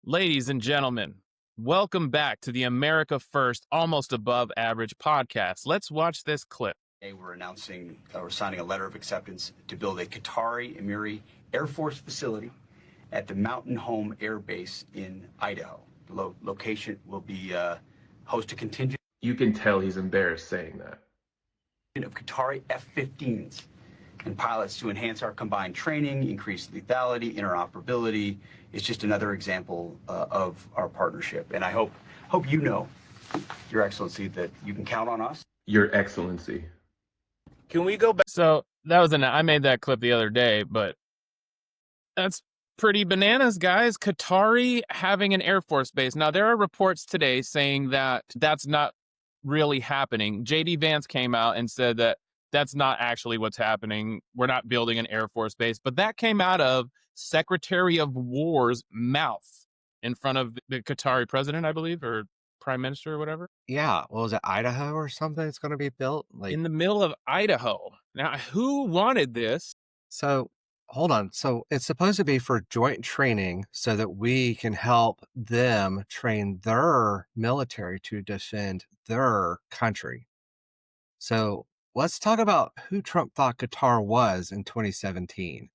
Ladies and gentlemen, welcome back to the America First, Almost Above Average podcast. Let's watch this clip. Today we're signing a letter of acceptance to build a Qatari Emiri Air Force facility at the Mountain Home Air Base in Idaho. The location will be host to contingent. You can tell he's embarrassed saying that. Of Qatari F-15s and pilots to enhance our combined training, increase lethality, interoperability. It's just another example of our partnership. And I hope you know, Your Excellency, that you can count on us. Your Excellency. Can we go back? So that was I made that clip the other day, but that's pretty bananas, guys. Qatari having an Air Force base. Now, there are reports today saying that that's not really happening. JD Vance came out and said that that's not actually what's happening. We're not building an Air Force base, but that came out of Secretary of War's mouth in front of the Qatari president, I believe, or prime minister or whatever. Yeah. Well, was it Idaho or something that's going to be built? In the middle of Idaho. Now, who wanted this? So hold on. So it's supposed to be for joint training so that we can help them train their military to defend their country. So let's talk about who Trump thought Qatar was in 2017.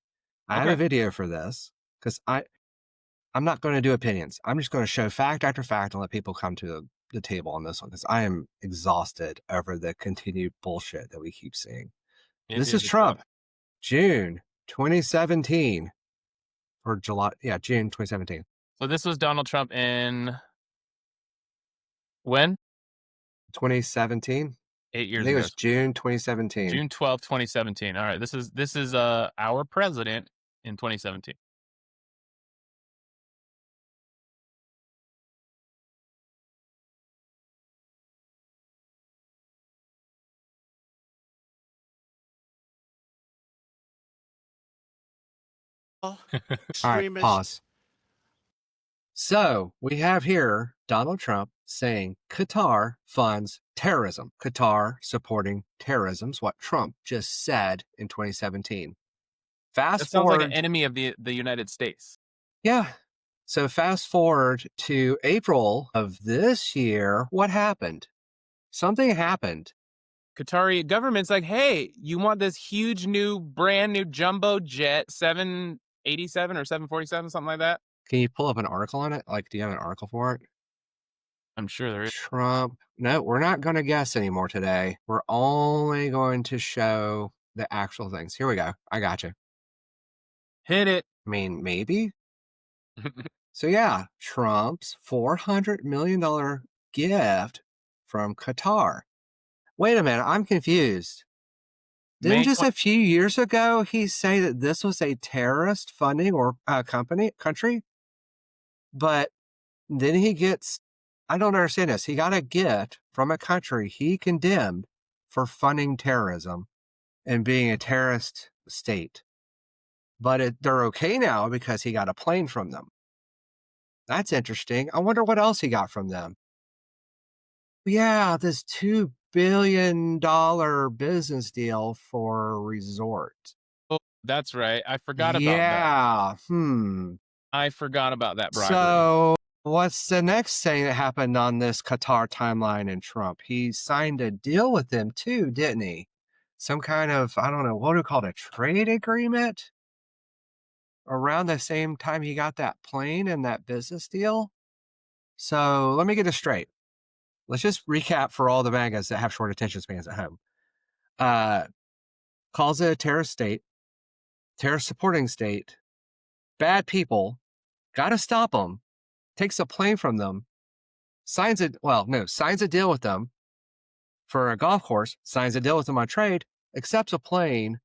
I have a video for this because I'm not going to do opinions. I'm just going to show fact after fact and let people come to the table on this one because I am exhausted over the continued bullshit that we keep seeing. This is Trump, June 2017 or July. Yeah, June 2017. So this was Donald Trump in when? 2017. 8 years I think ago. it was June 2017. June 12th, 2017. All right. This is our president in 2017. All right, pause. So we have here Donald Trump saying Qatar funds terrorism. Qatar supporting terrorism is what Trump just said in 2017. That sounds like an enemy of the United States. Yeah. So fast forward to April of this year. What happened? Something happened. Qatari government's like, hey, you want this huge brand new jumbo jet 787 or 747, something like that? Can you pull up an article on it? Like, do you have an article for it? I'm sure there is. Trump. No, we're not going to guess anymore today. We're only going to show the actual things. Here we go. I got you. Hit it. I mean, maybe. So yeah, Trump's $400 million gift from Qatar. Wait a minute, I'm confused. Didn't just a few years ago he say that this was a terrorist funding or country? But then he gets, I don't understand this. He got a gift from a country he condemned for funding terrorism and being a terrorist state. But they're okay now because he got a plane from them. That's interesting. I wonder what else he got from them. Yeah, this $2 billion business deal for a resort. Oh, that's right. I forgot about that. Yeah. I forgot about that bribery. So what's the next thing that happened on this Qatar timeline in Trump? He signed a deal with them too, didn't he? Some kind of, I don't know, what do we call it, a trade agreement? Around the same time he got that plane and that business deal. So let me get this straight. Let's just recap for all the MAGAs that have short attention spans at home. Calls it a terrorist state, terrorist supporting state, bad people, got to stop them, takes a plane from them, signs a deal with them for a golf course, signs a deal with them on trade, accepts a plane,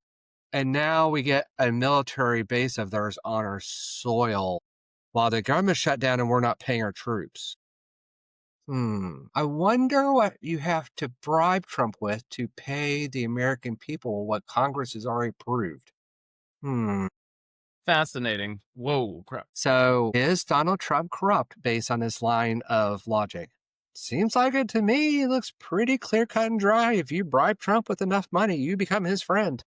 and now we get a military base of theirs on our soil while the government shut down and we're not paying our troops. I wonder what you have to bribe Trump with to pay the American people what Congress has already approved. Fascinating. Whoa, crap. So is Donald Trump corrupt based on this line of logic? Seems like it to me. It looks pretty clear cut and dry. If you bribe Trump with enough money, you become his friend.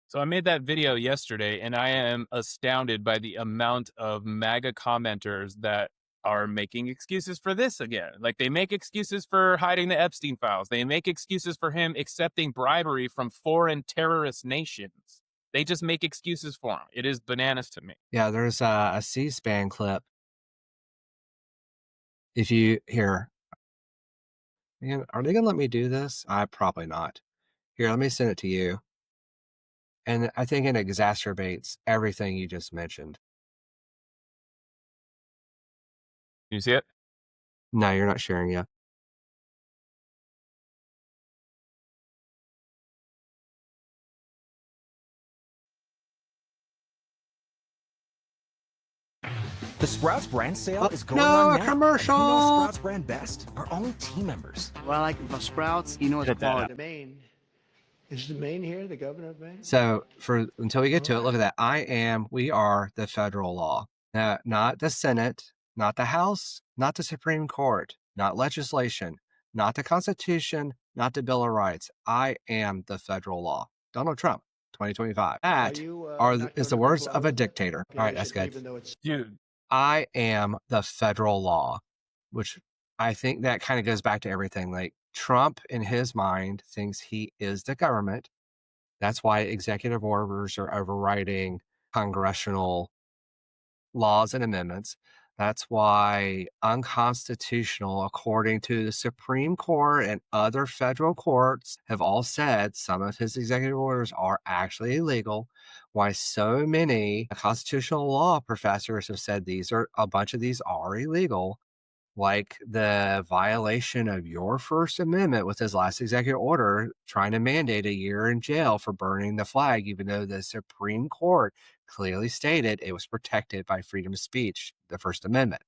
So I made that video yesterday, and I am astounded by the amount of MAGA commenters that are making excuses for this again. Like, they make excuses for hiding the Epstein files. They make excuses for him accepting bribery from foreign terrorist nations. They just make excuses for him. It is bananas to me. Yeah, there's a C-SPAN clip. If you here, man, are they gonna let me do this? Probably not. Here, let me send it to you. And I think it exacerbates everything you just mentioned. You see it? No, you're not sharing yet. The Sprouts brand sale Oh, is going no, on a now. commercial! And who knows Sprouts brand best? Our own team members. Well, I like the Sprouts, you know, it's Edit that quality. out. Maine. Is the Maine here, the governor of Maine? So until we get to it, look at that. We are the federal law. Not the Senate, not the House, not the Supreme Court, not legislation, not the Constitution, not the Bill of Rights. I am the federal law. Donald Trump, 2025. That is the words of a dictator. All right, that's good. Dude, I am the federal law, which I think that kind of goes back to everything. Like, Trump, in his mind, thinks he is the government. That's why executive orders are overriding congressional laws and amendments. That's why unconstitutional, according to the Supreme Court and other federal courts, have all said some of his executive orders are actually illegal. Why so many constitutional law professors have said a bunch of these are illegal, like the violation of your First Amendment with his last executive order, trying to mandate a year in jail for burning the flag, even though the Supreme Court clearly stated it was protected by freedom of speech, the First Amendment.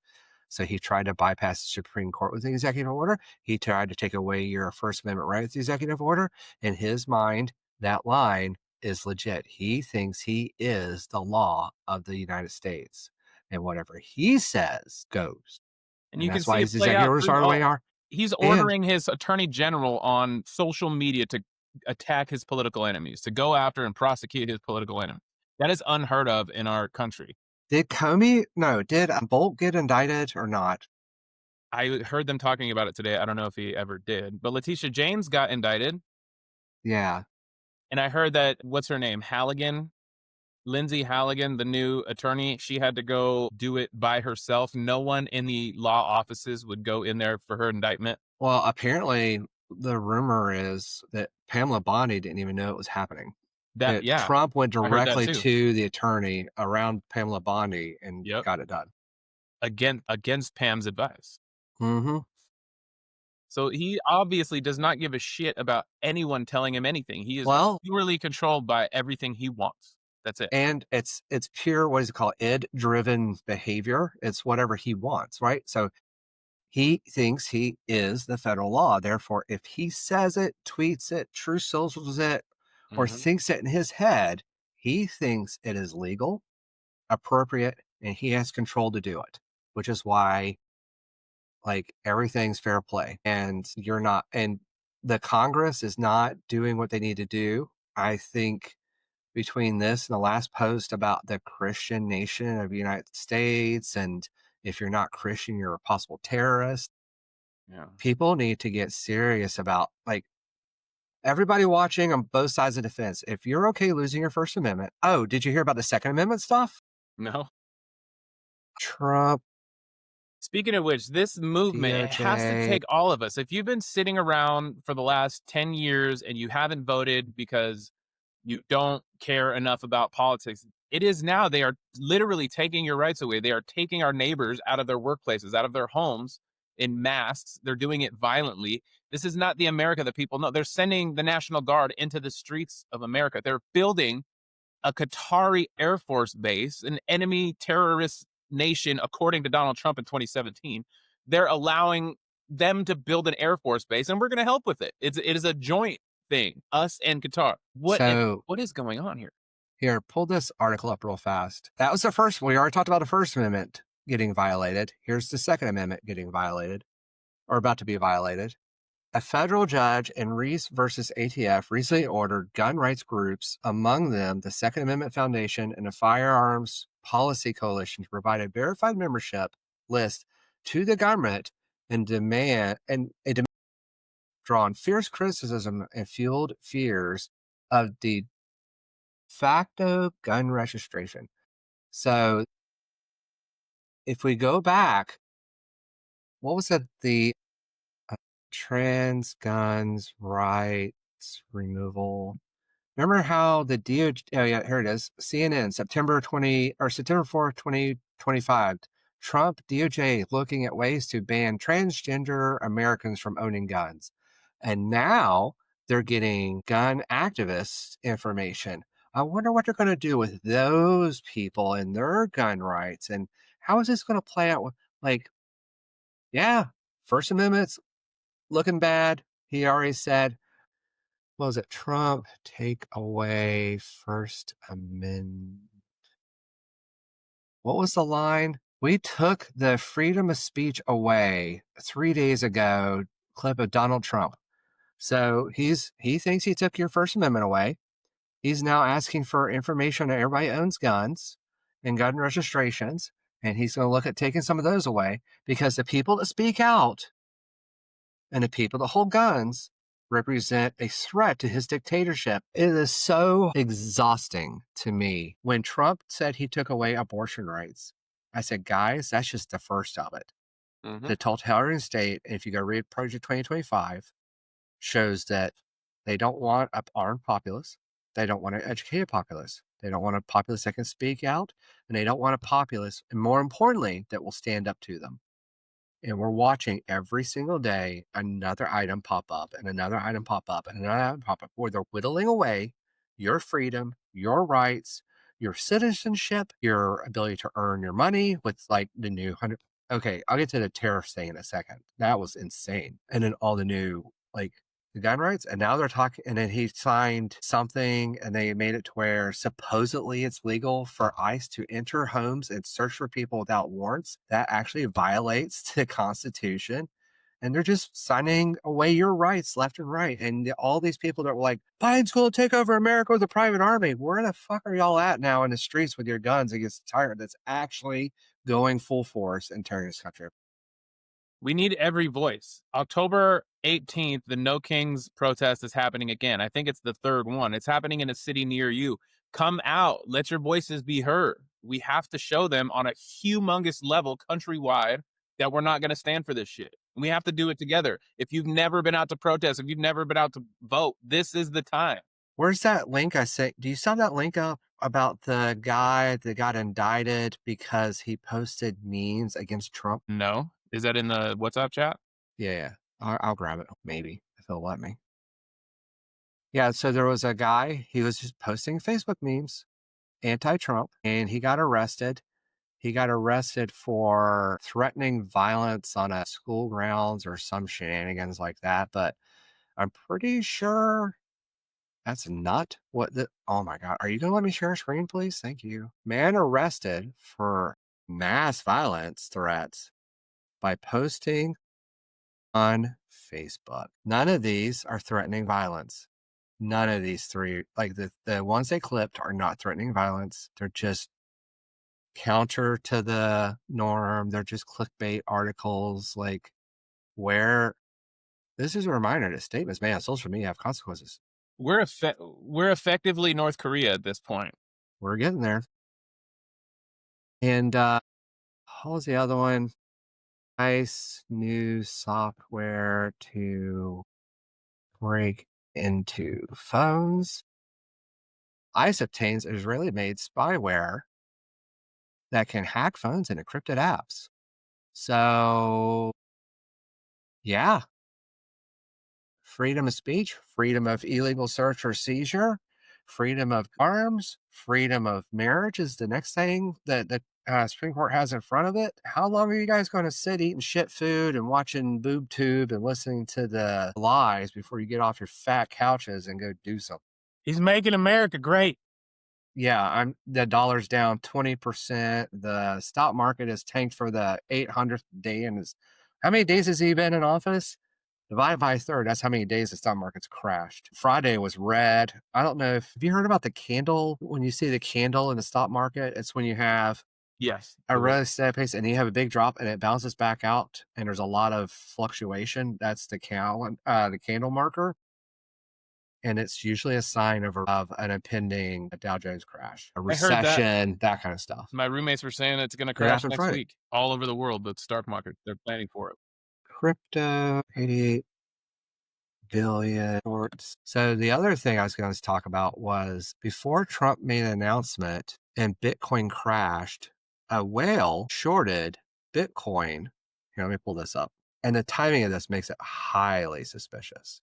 So he tried to bypass the Supreme Court with the executive order. He tried to take away your First Amendment right with the executive order. In his mind, that line is legit. He thinks he is the law of the United States, and whatever he says goes. and you can That's see why it his play executive out orders through are the way all. they are. He's And ordering his attorney general on social media to attack his political enemies, to go after and prosecute his political enemies. That is unheard of in our country. did Bolt get indicted or not? I heard them talking about it today. I don't know if he ever did, but Letitia James got indicted. Yeah. And I heard that, what's her name? Lindsay Halligan, the new attorney, she had to go do it by herself. No one in the law offices would go in there for her indictment. Well, apparently the rumor is that Pamela Bondi didn't even know it was happening. That Yeah, Trump went I heard that directly too. to the attorney around Pamela Bondi and Yep. got it done. Against Pam's advice. Mm-hmm. So he obviously does not give a shit about anyone telling him anything. He is Well, purely controlled by everything he wants. That's it. and it's pure, what is it called? Id-driven behavior. It's whatever he wants, right? So he thinks he is the federal law. Therefore, if he says it, tweets it, true socials it, or Mhm. thinks it in his head, he thinks it is legal, appropriate, and he has control to do it, which is why, like, everything's fair play. And the Congress is not doing what they need to do. I think between this and the last post about the Christian nation of the United States, and if you're not Christian, you're a possible terrorist, Yeah. people need to get serious about, like, everybody watching on both sides of the fence. If you're okay losing your First Amendment, did you hear about the Second Amendment stuff? No. Trump. Speaking of which, this movement, it has to DJT. take all of us. If you've been sitting around for the last 10 years and you haven't voted because you don't care enough about politics, it is now. They are literally taking your rights away. They are taking our neighbors out of their workplaces, out of their homes in masks. They're doing it violently. This is not the America that people know. They're sending the National Guard into the streets of America. They're building a Qatari Air Force base, an enemy terrorist nation, according to Donald Trump in 2017. They're allowing them to build an Air Force base, and we're going to help with it. It is a joint thing, us and Qatar. What is going on here? Here, pull this article up real fast. That was the first one. We already talked about the First Amendment getting violated. Here's the Second Amendment getting violated, or about to be violated. A federal judge in Reich versus ATF recently ordered gun rights groups, among them the Second Amendment Foundation and the Firearms Policy Coalition, to provide a verified membership list to the government and drawn fierce criticism and fueled fears of de facto gun registration. So if we go back, what was it? The trans guns rights removal. Remember how the DOJ, oh yeah, here it is. CNN, September 4th, 2025. Trump DOJ looking at ways to ban transgender Americans from owning guns. And now they're getting gun activists information. I wonder what they're going to do with those people and their gun rights. And how is this going to play out? Like, yeah, First Amendment's looking bad. He already said, what was it? Trump take away First Amendment. What was the line? We took the freedom of speech away 3 days ago. Clip of Donald Trump. So he thinks he took your First Amendment away. He's now asking for information on everybody owns guns and gun registrations, and he's going to look at taking some of those away because the people that speak out and the people that hold guns represent a threat to his dictatorship. It is so exhausting to me. When Trump said he took away abortion rights, I said, guys, that's just the first of it. Mhm. The totalitarian state, if you go read Project 2025, shows that they don't want an armed populace. They don't want an educated populace. They don't want a populace that can speak out, and they don't want a populace, and more importantly, that will stand up to them. And we're watching every single day another item pop up and another item pop up and another item pop up where they're whittling away your freedom, your rights, your citizenship, your ability to earn your money with like the new 100. Okay, I'll get to the tariff thing in a second. That was insane. And then all the new, like, the gun rights, and now they're talking, and then he signed something and they made it to where supposedly it's legal for ICE to enter homes and search for people without warrants. That actually violates the Constitution. And they're just signing away your rights left and right. And all these people that were like, Biden's going to take over America with a private army. Where the fuck are y'all at now in the streets with your guns against the tyrant that's actually going full force and tearing this country? We need every voice. October 18th, the No Kings protest is happening again. I think it's the third one. It's happening in a city near you. Come out. Let your voices be heard. We have to show them on a humongous level countrywide that we're not going to stand for this shit. We have to do it together. If you've never been out to protest, if you've never been out to vote, this is the time. Where's that link I sent? Do you saw that link up about the guy that got indicted because he posted memes against Trump? No. Is that in the WhatsApp chat? Yeah. I'll grab it, maybe, if he'll let me. Yeah, so there was a guy, he was just posting Facebook memes, anti-Trump, and he got arrested. He got arrested for threatening violence on a school grounds or some shenanigans like that, but I'm pretty sure that's not what the... Oh my God, are you going to let me share a screen, please? Thank you. Man arrested for mass violence threats by posting on Facebook. None of these are threatening violence. None of these three, like the ones they clipped, are not threatening violence. They're just counter to the norm. They're just clickbait articles. Like, where this is a reminder that statements made on social media have consequences. We're effectively North Korea at this point. We're getting there. And what was the other one? Nice new software to break into phones. ICE obtains Israeli-made spyware that can hack phones and encrypted apps. So, yeah. Freedom of speech, freedom of illegal search or seizure, freedom of arms, freedom of marriage is the next thing that the Supreme Court has in front of it. How long are you guys going to sit eating shit food and watching boob tube and listening to the lies before you get off your fat couches and go do something? He's making America great. Yeah, the dollar's down 20%. The stock market is tanked for the 800th day. And how many days has he been in office? Divided by a third, that's how many days the stock market's crashed. Friday was red. I don't know if have you heard about the candle? When you see the candle in the stock market, it's when you have Yes. a really steady pace and you have a big drop and it bounces back out and there's a lot of fluctuation. That's the candle marker. And it's usually a sign of an impending Dow Jones crash, a I heard that. recession, that kind of stuff. My roommates were saying it's going to crash happened next Friday. week all over the world. The stock market, they're planning for it. Crypto, 88 billion shorts. So the other thing I was going to talk about was before Trump made an announcement and Bitcoin crashed, a whale shorted Bitcoin. Here, let me pull this up. And the timing of this makes it highly suspicious.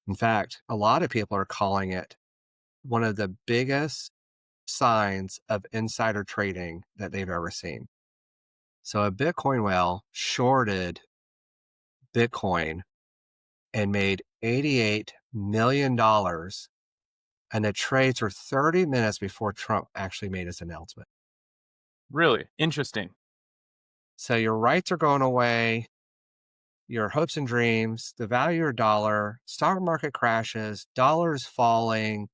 In fact, a lot of people are calling it one of the biggest signs of insider trading that they've ever seen. So a Bitcoin whale shorted Bitcoin and made $88 million. And the trades were 30 minutes before Trump actually made his announcement. Really interesting. So your rights are going away, your hopes and dreams, the value of your dollar, stock market crashes, dollars falling,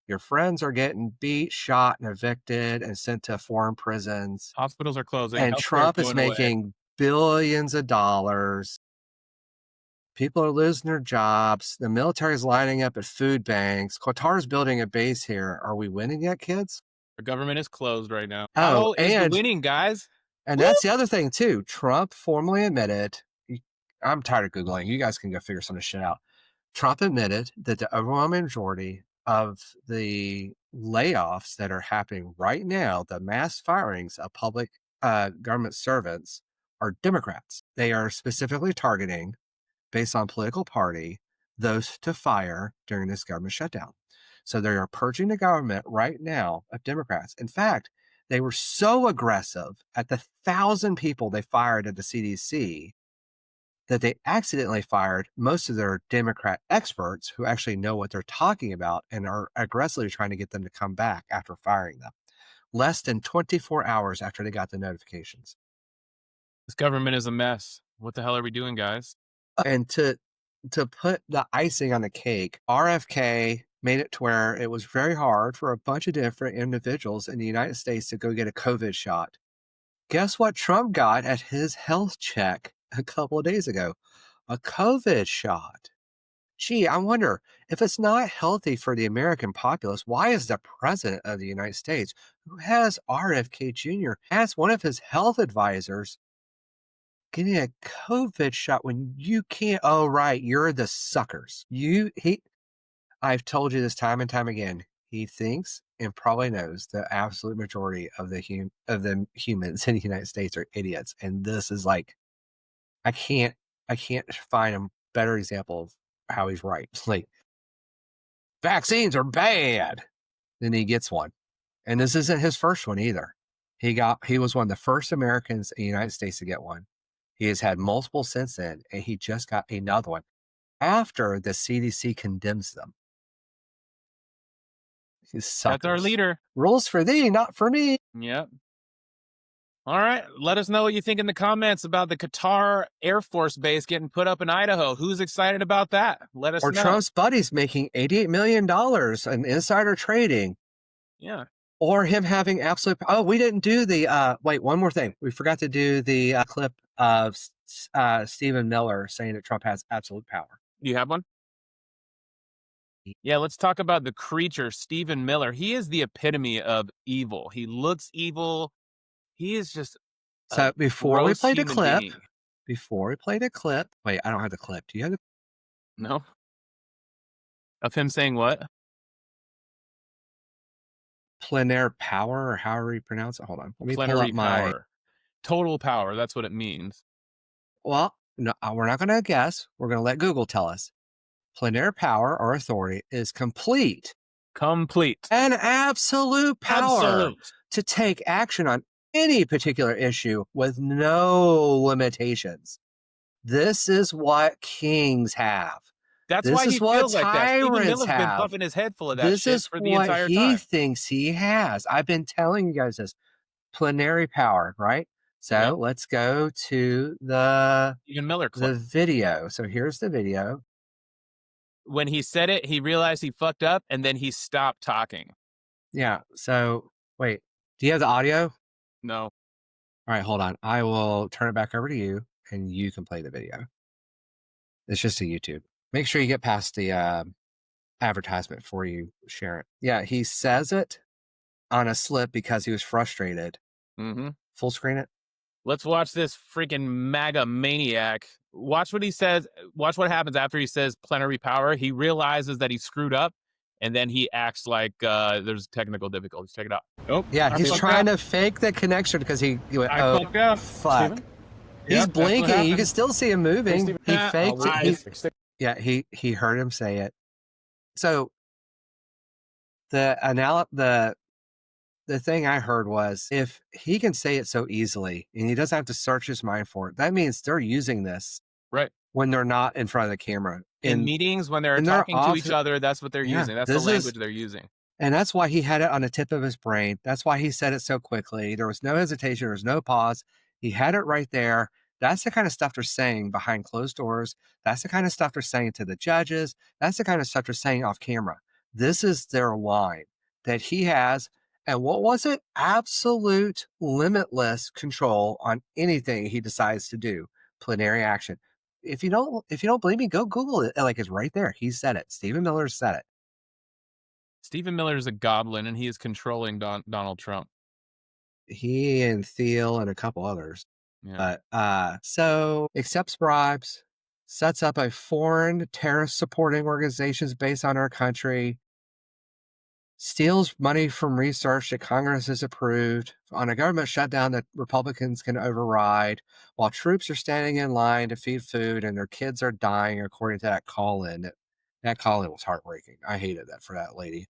your friends are getting beat, shot, and evicted and sent to foreign prisons. Hospitals are closing. And Trump is making billions of dollars. People are losing their jobs. The military is lining up at food banks. Qatar is building a base here. Are we winning yet, kids? The government is closed right now. Oh, How is and the winning, guys? And that's the other thing, too. Trump formally admitted, I'm tired of Googling. You guys can go figure some of this shit out. Trump admitted that the overwhelming majority of the layoffs that are happening right now, the mass firings of public government servants, are Democrats. They are specifically targeting, based on political party, those to fire during this government shutdown. So they are purging the government right now of Democrats. In fact, they were so aggressive at the 1,000 people they fired at the CDC that they accidentally fired most of their Democrat experts who actually know what they're talking about and are aggressively trying to get them to come back after firing them. Less than 24 hours after they got the notifications. This government is a mess. What the hell are we doing, guys? And to put the icing on the cake, RFK made it to where it was very hard for a bunch of different individuals in the United States to go get a COVID shot. Guess what Trump got at his health check a couple of days ago? A COVID shot. Gee, I wonder if it's not healthy for the American populace, why is the president of the United States, who has RFK Jr., as one of his health advisors, getting a COVID shot when you can't? Oh, right. You're the suckers. I've told you this time and time again. He thinks and probably knows the absolute majority of the humans in the United States are idiots. And this is like, I can't find a better example of how he's right. It's like, vaccines are bad. Then he gets one. And this isn't his first one either. He was one of the first Americans in the United States to get one. He has had multiple since then, and he just got another one after the CDC condemns them. That's our leader. Rules for thee, not for me. Yep. All right. Let us know what you think in the comments about the Qatar Air Force Base getting put up in Idaho. Who's excited about that? Let us know. Or Trump's buddies making $88 million in insider trading. Yeah. Or him having absolute... Oh, we didn't do the... wait, one more thing. We forgot to do the clip of Stephen Miller saying that Trump has absolute power. Do you have one? Yeah, let's talk about the creature, Stephen Miller. He is the epitome of evil. He looks evil. He is just so before we played a clip, wait, I don't have the clip. Do you have the... No. Of him saying what? Plenary power, or however you pronounce it. Hold on. Let me Plenary pull up my... power. Total power. That's what it means. Well, no, we're not going to guess. We're going to let Google tell us. Plenary power or authority is complete and absolute power to take action on any particular issue with no limitations. This is what kings have. That's this why is he what feels like that. Stephen Miller's have. been puffing his head full of that this shit is for the what entire he time. thinks he has. I've been telling you guys this. Plenary power, right? So Yeah. let's go to the Stephen Miller clip. video. So here's the video. When he said it, he realized he fucked up, and then he stopped talking. Yeah. So wait, do you have the audio? No. All right, hold on. I will turn it back over to you, and you can play the video. It's just a YouTube. Make sure you get past the advertisement before you share it. Yeah, he says it on a slip because he was frustrated. Mm-hmm. Full screen it. Let's watch this freaking MAGA maniac. Watch what he says. Watch what happens after he says plenary power. He realizes that he screwed up, and then he acts like there's technical difficulties. Check it out. Oh, Yeah, he's trying to fake the connection because he went, I fucked up. fuck. Steven? He's Yep, that's what blinking. You happened. can still see him moving. Steven. He faked All right. it. Yeah, he heard him say it. So the thing I heard was if he can say it so easily and he doesn't have to search his mind for it, that means they're using this Right. when they're not in front of the camera. In meetings, when they're and they're talking to each off- other, that's what they're Yeah, using. That's the this is- language they're using. And that's why he had it on the tip of his brain. That's why he said it so quickly. There was no hesitation. There was no pause. He had it right there. That's the kind of stuff they're saying behind closed doors. That's the kind of stuff they're saying to the judges. That's the kind of stuff they're saying off camera. This is their line that he has. And what was it? Absolute limitless control on anything he decides to do. Plenary action. If you don't believe me, go Google it. Like, it's right there. He said it. Stephen Miller said it. Stephen Miller is a goblin, and he is controlling Donald Trump. He and Thiel and a couple others. Yeah. But so accepts bribes, sets up a foreign terrorist supporting organizations based on our country, steals money from research that Congress has approved on a government shutdown that Republicans can override, while troops are standing in line to feed food and their kids are dying, according to that call-in. That call-in was heartbreaking. I hated that for that lady.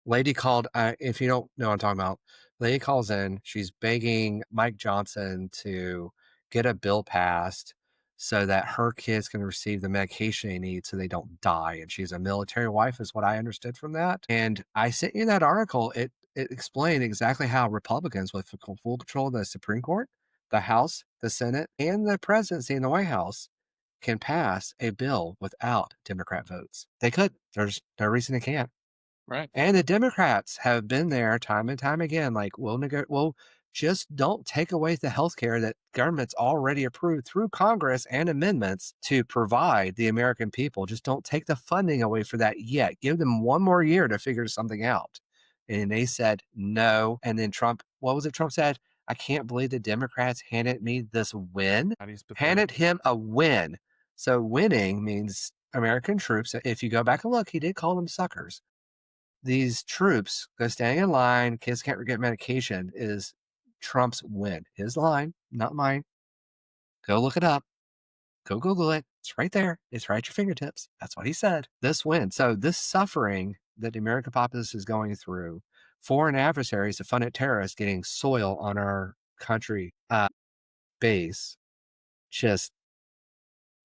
Lady called, if you don't know what I'm talking about, lady calls in. She's begging Mike Johnson to get a bill passed so that her kids can receive the medication they need so they don't die. And she's a military wife, is what I understood from that. And I sent you that article. It explained exactly how Republicans with full control of the Supreme Court, the House, the Senate, and the presidency in the White House can pass a bill without Democrat votes. They could. There's no reason they can't. Right. And the Democrats have been there time and time again, like, we'll just don't take away the health care that government's already approved through Congress and amendments to provide the American people. Just don't take the funding away for that yet. Give them one more year to figure something out. And they said no. And then Trump, what was it Trump said? I can't believe the Democrats handed me this win. Handed him a win. So winning means American troops. If you go back and look, he did call them suckers. These troops go standing in line, kids can't get medication, is Trump's win. His line, not mine. Go look it up. Go Google it. It's right there. It's right at your fingertips. That's what he said. This win. So this suffering that the American populace is going through, foreign adversaries, the funded terrorists getting soil on our country base, just,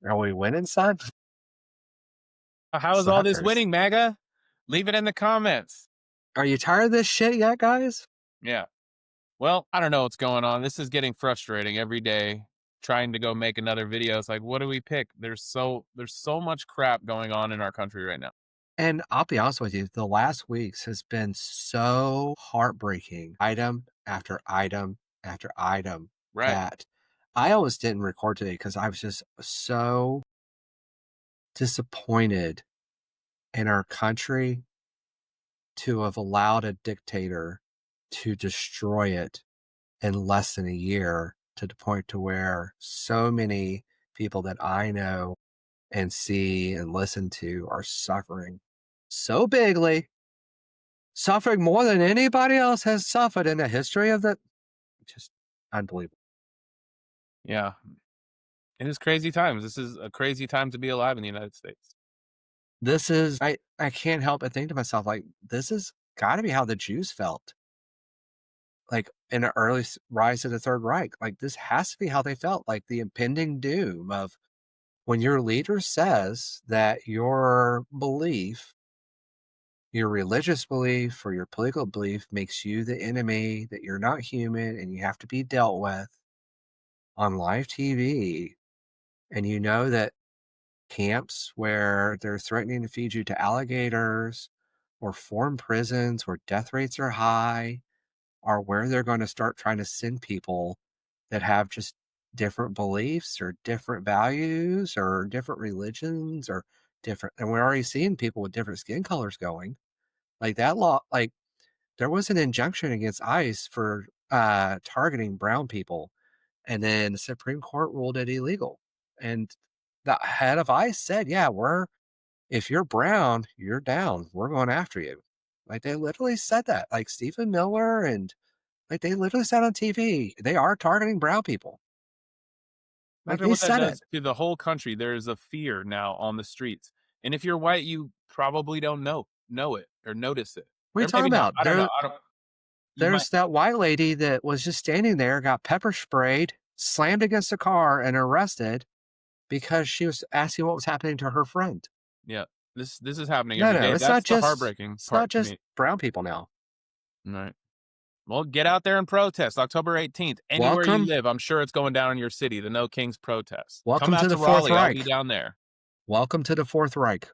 are we winning, son? How is all this Suckers. winning, MAGA? Leave it in the comments. Are you tired of this shit yet, guys? Yeah. Well, I don't know what's going on. This is getting frustrating every day. Trying to go make another video. It's like, what do we pick? There's so much crap going on in our country right now. And I'll be honest with you, the last weeks has been so heartbreaking, item after item after item, Right. that I almost didn't record today because I was just so disappointed in our country to have allowed a dictator to destroy it in less than a year, to the point to where so many people that I know and see and listen to are suffering so bigly, suffering more than anybody else has suffered in the history of the, just unbelievable. Yeah. It is crazy times. This is a crazy time to be alive in the United States. This is, I can't help but think to myself, like, this has got to be how the Jews felt. Like, in the early rise of the Third Reich, like, this has to be how they felt, like the impending doom of when your leader says that your belief, your religious belief or your political belief makes you the enemy, that you're not human and you have to be dealt with. on live TV, and you know that camps where they're threatening to feed you to alligators or foreign prisons where death rates are high are where they're going to start trying to send people that have just different beliefs or different values or different religions or different. And we're already seeing people with different skin colors going. Like that law, like there was an injunction against ICE for targeting brown people. And then the Supreme Court ruled it illegal. And the head of ICE said, yeah, if you're brown, you're down. We're going after you. Like they literally said that. Like Stephen Miller and like they literally said on TV, they are targeting brown people. Like Imagine they what that said does it. to the whole country. There's a fear now on the streets. And if you're white, you probably don't know it or notice it. What are you Or talking maybe not. about? I don't know. You might, There's that white lady that was just standing there, got pepper sprayed, slammed against a car, and arrested because she was asking what was happening to her friend. yeah. This is happening No, every day. it's That's not the just heartbreaking it's part not to just me. brown people now. All right. Well, get out there and protest October 18th. Anywhere Welcome. you live, I'm sure it's going down in your city, the No Kings protest. Welcome Come out to the Fourth Raleigh. I'll be Reich. down there. Welcome to the Fourth Reich.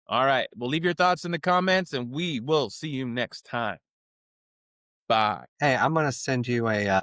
All right. Well, leave your thoughts in the comments, and we will see you next time. Bye. Hey, I'm gonna send you a